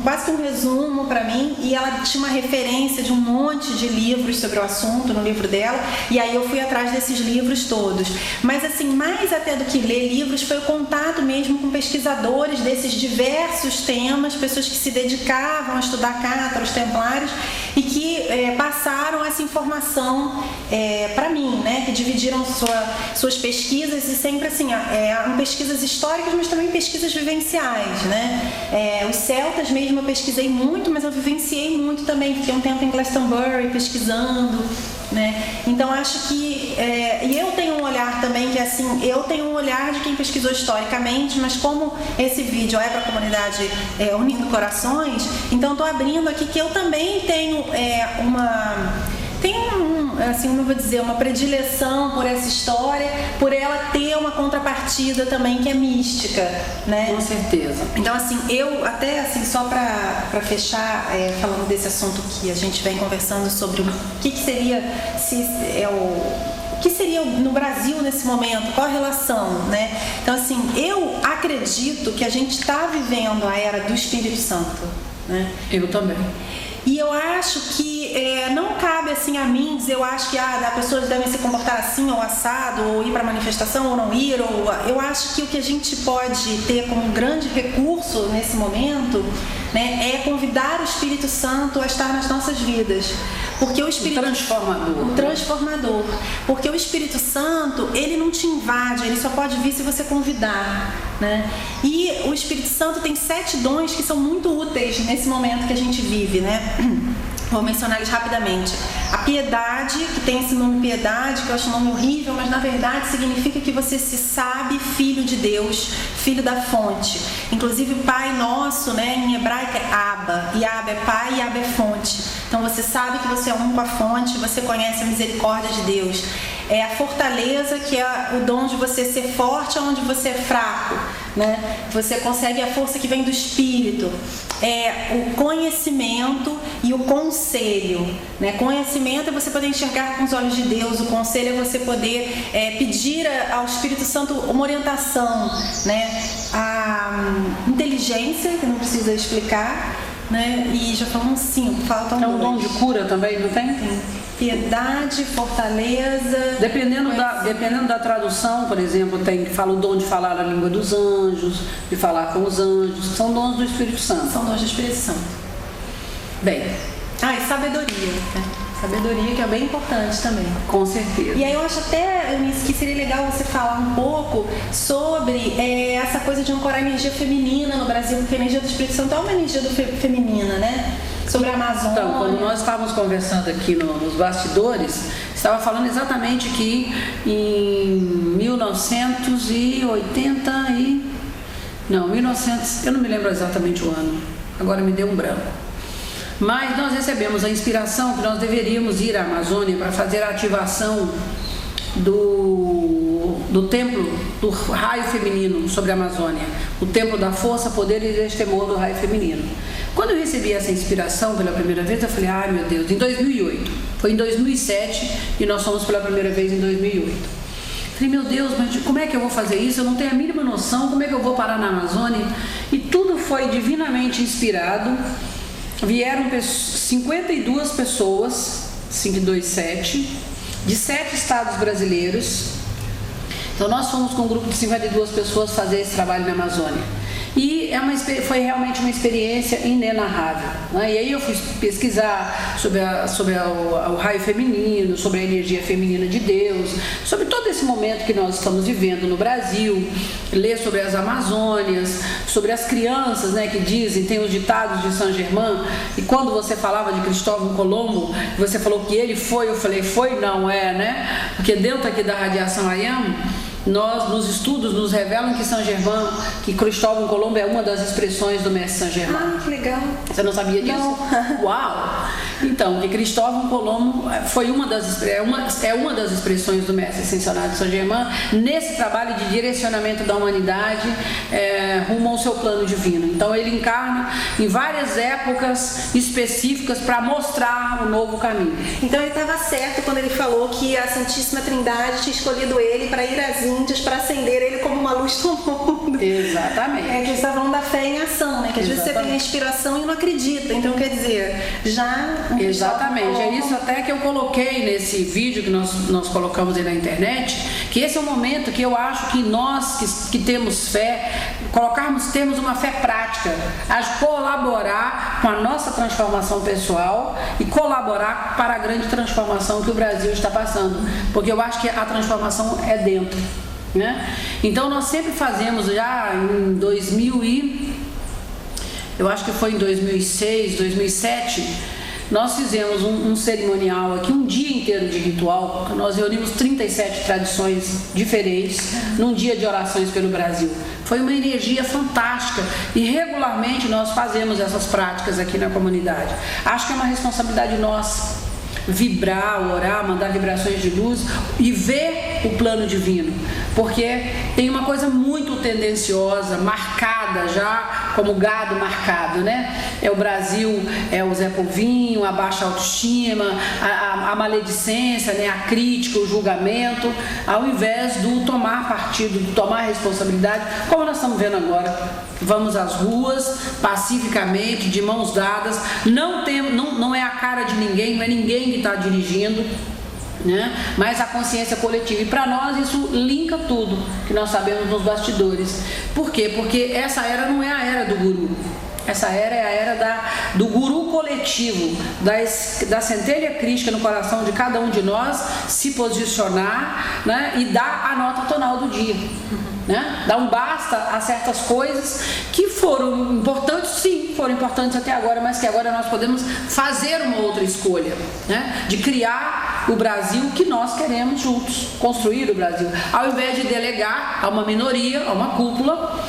Speaker 2: quase que um resumo pra mim, e ela tinha uma referência de um monte de livros sobre o assunto no livro dela, e aí eu fui atrás desses livros todos. Mas, assim, mais até do que ler livros, foi o contato mesmo com pesquisadores desses diversos temas, pessoas que se dedicavam a estudar cátaros, templários, e que passaram essa informação para mim, né? Que dividiram suas pesquisas, e sempre assim, pesquisas históricas, mas também pesquisas vivenciais, né? Os celtas mesmo eu pesquisei muito, mas eu vivenciei muito também, fiquei um tempo em Glastonbury pesquisando, né? Então acho que e eu tenho um olhar também que, assim, eu tenho um olhar de quem pesquisou historicamente, mas como esse vídeo é para a comunidade Unindo Corações, então estou abrindo aqui que eu também tenho como eu vou dizer, uma predileção por essa história, por ela ter uma contrapartida também que é mística, né?
Speaker 1: Com certeza.
Speaker 2: Então, assim, eu até, assim, só para fechar, falando desse assunto que a gente vem conversando sobre o que seria, o que seria no Brasil nesse momento, qual a relação, né? Então, assim, eu acredito que a gente está vivendo a era do Espírito Santo, né?
Speaker 1: Eu também.
Speaker 2: E eu acho que não cabe assim a mim dizer, eu acho que as pessoas devem se comportar assim ou assado, ou ir para manifestação ou não ir, eu acho que o que a gente pode ter como um grande recurso nesse momento, né, é convidar o Espírito Santo a estar nas nossas vidas. Porque o Espírito transformador. Porque o Espírito Santo, ele não te invade, ele só pode vir se você convidar, né? E o Espírito Santo tem 7 dons que são muito úteis nesse momento que a gente vive, né? Vou mencionar eles rapidamente. A piedade, que tem esse nome piedade, que eu acho um nome horrível, mas na verdade significa que você se sabe filho de Deus, filho da fonte. Inclusive o Pai Nosso, né, em hebraico é Abba, e Abba é Pai e Abba é fonte. Então você sabe que você é um com a fonte, você conhece a misericórdia de Deus. É a fortaleza, que é o dom de você ser forte onde você é fraco, né? Você consegue a força que vem do Espírito. É o conhecimento e o conselho, né? Conhecimento é você poder enxergar com os olhos de Deus, o conselho é você poder pedir ao Espírito Santo uma orientação, né? A inteligência, que não precisa explicar, né? E já falamos 5, faltam 2.
Speaker 1: É um dom de cura também, não tem?
Speaker 2: Tem. Piedade, fortaleza.
Speaker 1: Dependendo da tradução, por exemplo, tem que fala o dom de falar a língua dos anjos, de falar com os anjos, são dons do Espírito Santo.
Speaker 2: São dons do Espírito Santo.
Speaker 1: Bem.
Speaker 2: E sabedoria, né? Sabedoria, que é bem importante também.
Speaker 1: Com certeza.
Speaker 2: E aí eu acho até, Eunice, que seria legal você falar um pouco sobre essa coisa de ancorar energia feminina no Brasil, porque a energia do Espírito Santo é uma energia feminina, né? Sobre a Amazônia.
Speaker 1: Então, quando nós estávamos conversando aqui nos bastidores, estava falando exatamente que em 1980 eu não me lembro exatamente o ano, agora me deu um branco. Mas nós recebemos a inspiração que nós deveríamos ir à Amazônia para fazer a ativação do templo do raio feminino sobre a Amazônia, o templo da força, poder e destemor do raio feminino. Quando eu recebi essa inspiração pela primeira vez, eu falei, ai meu Deus, em 2008, foi em 2007 e nós fomos pela primeira vez em 2008. Falei, meu Deus, mas como é que eu vou fazer isso? Eu não tenho a mínima noção, como é que eu vou parar na Amazônia? E tudo foi divinamente inspirado. Vieram 52 pessoas, 527, de 7 estados brasileiros. Então nós fomos com um grupo de 52 pessoas fazer esse trabalho na Amazônia. E foi realmente uma experiência inenarrável, né? E aí eu fui pesquisar sobre o raio feminino, sobre a energia feminina de Deus, sobre todo esse momento que nós estamos vivendo no Brasil, ler sobre as Amazônias, sobre as crianças, né, que dizem, tem os ditados de Saint Germain, e quando você falava de Cristóvão Colombo, você falou que ele foi, eu falei, foi, não é, né? Porque dentro aqui da radiação AM, nós, nos estudos, nos revelam que Saint Germain, que Cristóvão Colombo é uma das expressões do mestre Saint Germain.
Speaker 2: Que legal.
Speaker 1: Você não sabia disso?
Speaker 2: Não.
Speaker 1: Uau! Então, que Cristóvão Colombo foi uma das expressões do mestre ascensionado Saint Germain nesse trabalho de direcionamento da humanidade rumo ao seu plano divino. Então, ele encarna em várias épocas específicas para mostrar o novo caminho.
Speaker 2: Então, ele estava certo quando ele falou que a Santíssima Trindade tinha escolhido ele para ir às Índias, para acender ele como uma luz do mundo.
Speaker 1: Exatamente.
Speaker 2: Que a gente está falando da fé em ação, né? Que às vezes você tem a inspiração e não acredita. Então, quer dizer,
Speaker 1: Exatamente, é isso até que eu coloquei nesse vídeo que nós colocamos aí na internet, que esse é o momento que eu acho que nós que temos fé, termos uma fé prática, a colaborar com a nossa transformação pessoal e colaborar para a grande transformação que o Brasil está passando, porque eu acho que a transformação é dentro, né? Então nós sempre fazemos já em eu acho que foi em 2006, 2007, nós fizemos um cerimonial aqui, um dia inteiro de ritual, nós reunimos 37 tradições diferentes num dia de orações pelo Brasil. Foi uma energia fantástica e regularmente nós fazemos essas práticas aqui na comunidade. Acho que é uma responsabilidade nossa vibrar, orar, mandar vibrações de luz e ver o plano divino, porque tem uma coisa muito tendenciosa, marcada já como gado marcado, né? É o Brasil, é o Zé Povinho, a baixa autoestima, a maledicência, né? A crítica, o julgamento, ao invés do tomar partido, do tomar responsabilidade, como nós estamos vendo agora. Vamos às ruas, pacificamente, de mãos dadas, não é a cara de ninguém, não é ninguém que está dirigindo, né? Mas a consciência coletiva. E para nós isso linka tudo que nós sabemos nos bastidores. Por quê? Porque essa era não é a era do guru. Essa era é a era do guru coletivo, da centelha crítica no coração de cada um de nós se posicionar, né? E dar a nota tonal do dia. Né? Dar um basta a certas coisas que foram importantes, sim, foram importantes até agora, mas que agora nós podemos fazer uma outra escolha, né? De criar o Brasil que nós queremos juntos, construir o Brasil, ao invés de delegar a uma minoria, a uma cúpula,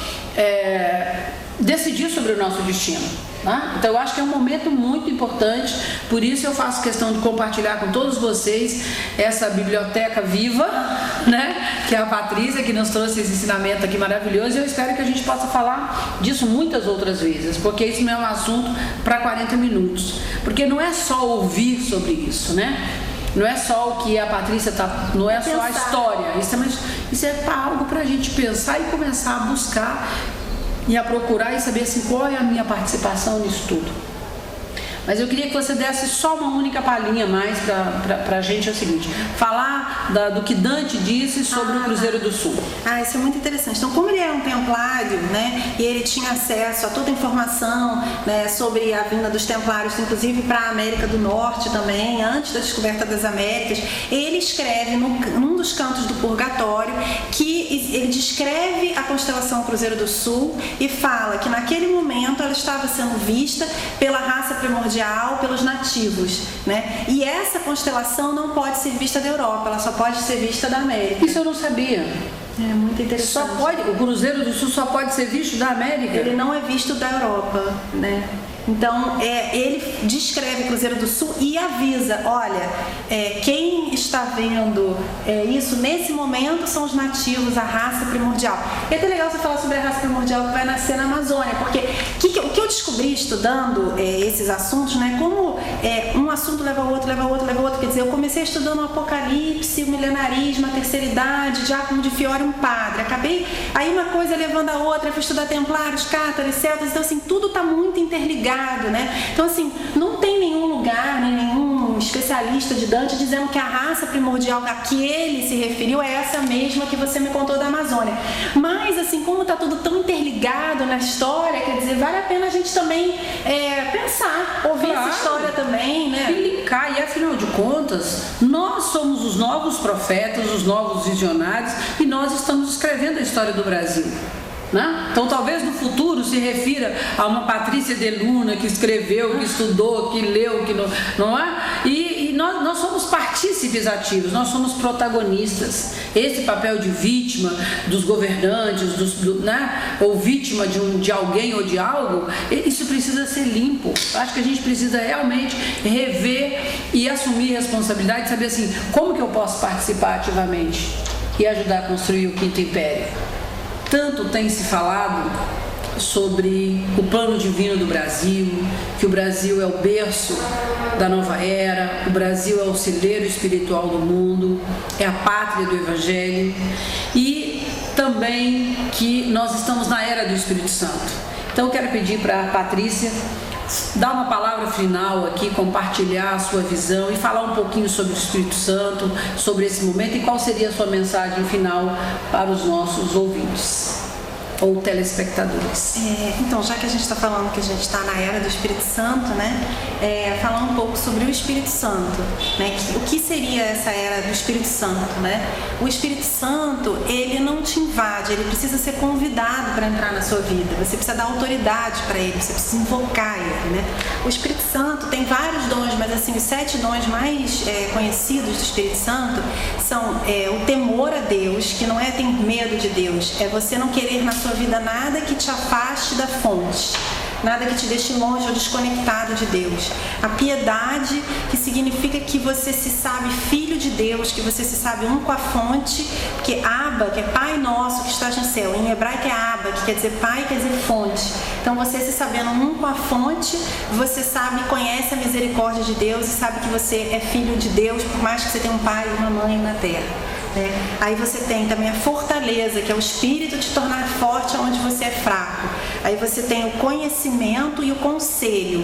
Speaker 1: decidir sobre o nosso destino. Né? Então eu acho que é um momento muito importante, por isso eu faço questão de compartilhar com todos vocês essa biblioteca viva, né? Que é a Patrícia, que nos trouxe esse ensinamento aqui maravilhoso, e eu espero que a gente possa falar disso muitas outras vezes, porque isso não é um assunto para 40 minutos, porque não é só ouvir sobre isso, né? Não é só o que a Patrícia não é só a história, isso é algo para a gente pensar e começar a buscar e a procurar e saber assim, qual é a minha participação nisso tudo. Mas eu queria que você desse só uma única palhinha mais para a gente, é o seguinte, falar do que Dante disse sobre o Cruzeiro do Sul.
Speaker 2: Isso é muito interessante. Então, como ele era um templário, né, e ele tinha acesso a toda a informação, né, sobre a vinda dos templários, inclusive para a América do Norte também, antes da descoberta das Américas, ele escreve num dos cantos do Purgatório que ele descreve a constelação Cruzeiro do Sul e fala que naquele momento ela estava sendo vista pela raça primordial, pelos nativos, né? E essa constelação não pode ser vista da Europa, ela só pode ser vista da América.
Speaker 1: Isso eu não sabia.
Speaker 2: É muito interessante.
Speaker 1: O Cruzeiro do Sul só pode ser visto da América?
Speaker 2: Ele não é visto da Europa, né? Então, ele descreve o Cruzeiro do Sul e avisa, olha, quem está vendo isso nesse momento são os nativos, a raça primordial. E é até legal você falar sobre a raça primordial que vai nascer na Amazônia, porque o que eu descobri estudando esses assuntos, né, como um assunto leva ao outro, quer dizer, eu comecei estudando o Apocalipse, o milenarismo, a terceira idade, Giacomo de Fiore, um padre, acabei, aí uma coisa levando a outra, eu fui estudar templários, cátaros, celtas, então assim, tudo está muito interligado. Né? Então assim, não tem nenhum lugar, nenhum especialista de Dante dizendo que a raça primordial a que ele se referiu é essa mesma que você me contou da Amazônia. Mas assim, como está tudo tão interligado na história, quer dizer, vale a pena a gente também pensar, ouvir essa história também, né?
Speaker 1: E linkar, e afinal de contas, nós somos os novos profetas, os novos visionários, e nós estamos escrevendo a história do Brasil. Né? Então talvez no futuro se refira a uma Patrícia de Luna que escreveu, que estudou, que leu, que não é? E nós somos partícipes ativos, nós somos protagonistas. Esse papel de vítima dos governantes, né? Ou vítima de alguém ou de algo, isso precisa ser limpo. Acho que a gente precisa realmente rever e assumir responsabilidade, saber assim, como que eu posso participar ativamente e ajudar a construir o Quinto Império. Tanto tem se falado sobre o plano divino do Brasil, que o Brasil é o berço da nova era, o Brasil é o celeiro espiritual do mundo, é a pátria do Evangelho, e também que nós estamos na era do Espírito Santo. Então eu quero pedir para a Patrícia dar uma palavra final aqui, compartilhar a sua visão e falar um pouquinho sobre o Espírito Santo, sobre esse momento, e qual seria a sua mensagem final para os nossos ouvintes ou telespectadores.
Speaker 2: Então, já que a gente está falando que a gente está na era do Espírito Santo, né, falar um pouco sobre o Espírito Santo, né, o que seria essa era do Espírito Santo, né? O Espírito Santo, ele não te invade, ele precisa ser convidado para entrar na sua vida, você precisa dar autoridade para ele, você precisa invocar ele, né? O Espírito Santo tem vários dons, mas assim, os 7 dons mais conhecidos do Espírito Santo são o temor a Deus, que não é ter medo de Deus, é você não querer na sua vida nada que te afaste da fonte. nada que te deixe longe ou desconectado de Deus. A piedade, que significa que você se sabe filho de Deus, que você se sabe um com a fonte, que Abba, que é Pai Nosso que estás no céu, em hebraico é Abba, que quer dizer pai, quer dizer fonte. Então você se sabendo um com a fonte, você sabe, conhece a misericórdia de Deus e sabe que você é filho de Deus, por mais que você tenha um pai e uma mãe na terra. Aí você tem também a fortaleza, que é o espírito te tornar forte onde você é fraco. Aí você tem o conhecimento e o conselho.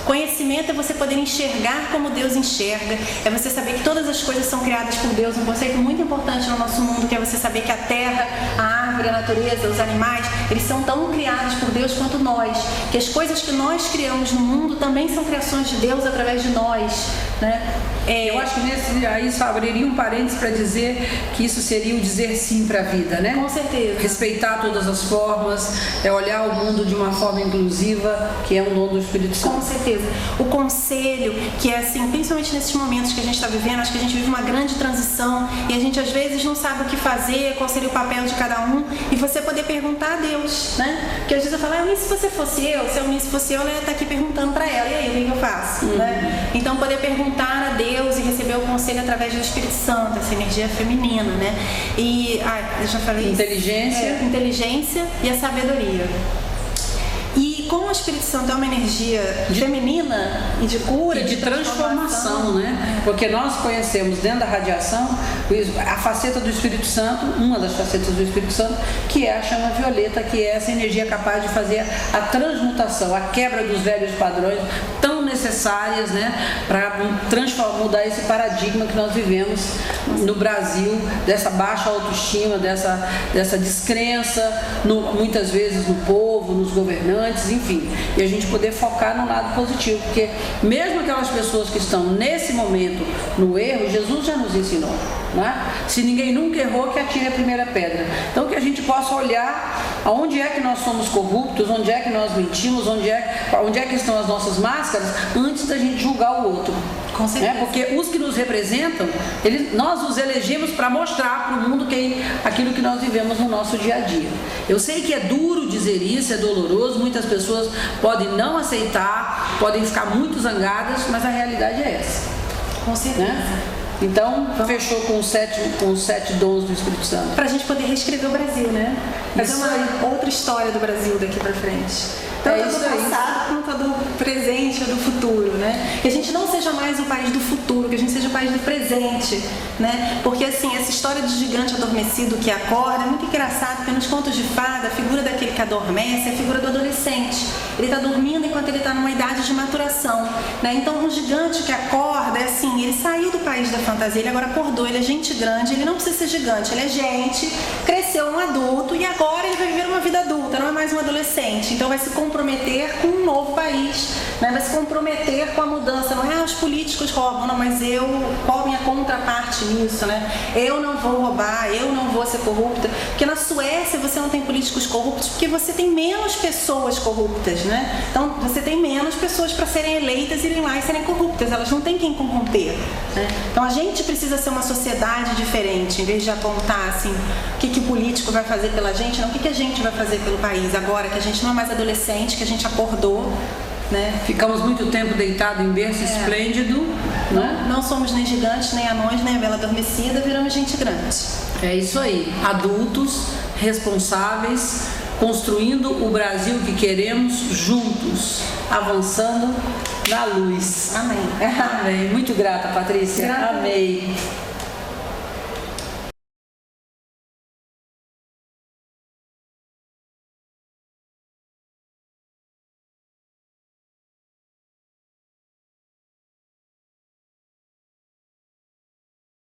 Speaker 2: Conhecimento é você poder enxergar como Deus enxerga, é você saber que todas as coisas são criadas por Deus, um conceito muito importante no nosso mundo, que é você saber que a terra, a árvore, a natureza, os animais, eles são tão criados por Deus quanto nós, que as coisas que nós criamos no mundo também são criações de Deus através de nós, né?
Speaker 1: Eu acho que aí só abriria um parênteses para dizer que isso seria o dizer sim para a vida, né?
Speaker 2: Com certeza.
Speaker 1: Respeitar todas as formas, olhar o mundo de uma forma inclusiva, que é um dom do Espírito Santo.
Speaker 2: Com certeza. O conselho, que é assim, principalmente nesses momentos que a gente está vivendo, acho que a gente vive uma grande transição e a gente às vezes não sabe o que fazer, qual seria o papel de cada um, e você poder perguntar a Deus, né? Porque às vezes eu falo, se você fosse eu, se a Eunice fosse eu ia estar aqui perguntando para ela, e aí, o que eu faço? Né? Então, poder perguntar a Deus e receber o conselho através do Espírito Santo, essa energia feminina, né? E, eu já falei
Speaker 1: inteligência.
Speaker 2: Inteligência e a sabedoria. E como o Espírito Santo é uma energia feminina e de cura,
Speaker 1: e de transformação, né? Porque nós conhecemos dentro da radiação a faceta do Espírito Santo, uma das facetas do Espírito Santo, que é a chama violeta, que é essa energia capaz de fazer a transmutação, a quebra dos velhos padrões tão necessárias, né? Para mudar esse paradigma que nós vivemos no Brasil, dessa baixa autoestima, dessa descrença, muitas vezes no povo, nos governantes, enfim, e a gente poder focar no lado positivo, porque mesmo aquelas pessoas que estão nesse momento no erro, Jesus já nos ensinou, né? Se ninguém nunca errou, que atire a primeira pedra. Então que a gente possa olhar aonde é que nós somos corruptos, onde é que nós mentimos, onde é que estão as nossas máscaras, antes da gente julgar o outro.
Speaker 2: Com certeza.
Speaker 1: Porque os que nos representam, nós os elegemos para mostrar para o mundo aquilo que nós vivemos no nosso dia a dia. Eu sei que é duro dizer isso, é doloroso, muitas pessoas podem não aceitar, podem ficar muito zangadas, mas a realidade é essa.
Speaker 2: Com certeza.
Speaker 1: Né? Então, fechou com os 7 dons do Espírito Santo.
Speaker 2: Para a gente poder reescrever o Brasil, né? Fazer uma outra história do Brasil daqui para frente. Tanto do passado quanto do presente ou do futuro, né? Que a gente não seja mais o país do futuro, que a gente seja o país do presente, né? Porque assim, essa história de gigante adormecido que acorda é muito engraçado, porque nos contos de fada, a figura daquele que adormece é a figura do adolescente. Ele está dormindo enquanto ele está numa idade de maturação, né? Então, um gigante que acorda é assim, ele saiu do país da fantasia, ele agora acordou, ele é gente grande, ele não precisa ser gigante, ele é gente, cresceu um adulto e agora ele vai viver uma vida adulta, não é mais um adolescente. Então vai se comprometer com um novo país, né? Vai se comprometer com a mudança, não é os políticos roubam, não, mas qual a minha contraparte nisso, né? Eu não vou roubar, eu não vou ser corrupta, porque na Suécia você não tem políticos corruptos porque você tem menos pessoas corruptas, né? Então você tem menos pessoas para serem eleitas, irem lá e serem corruptas, elas não têm quem corromper, né? Então a gente precisa ser uma sociedade diferente, em vez de apontar assim, o que o político vai fazer pela gente, não, o que a gente vai fazer pelo país agora, que a gente não é mais adolescente, que a gente acordou, né?
Speaker 1: Ficamos muito tempo deitados em berço esplêndido, né?
Speaker 2: Não somos nem gigantes, nem anões, nem a bela adormecida, viramos gente grande.
Speaker 1: É isso aí, adultos, responsáveis, construindo o Brasil que queremos juntos, avançando na luz.
Speaker 2: Amém.
Speaker 1: Amém. Muito grata, Patrícia.
Speaker 2: Grata.
Speaker 1: Amei.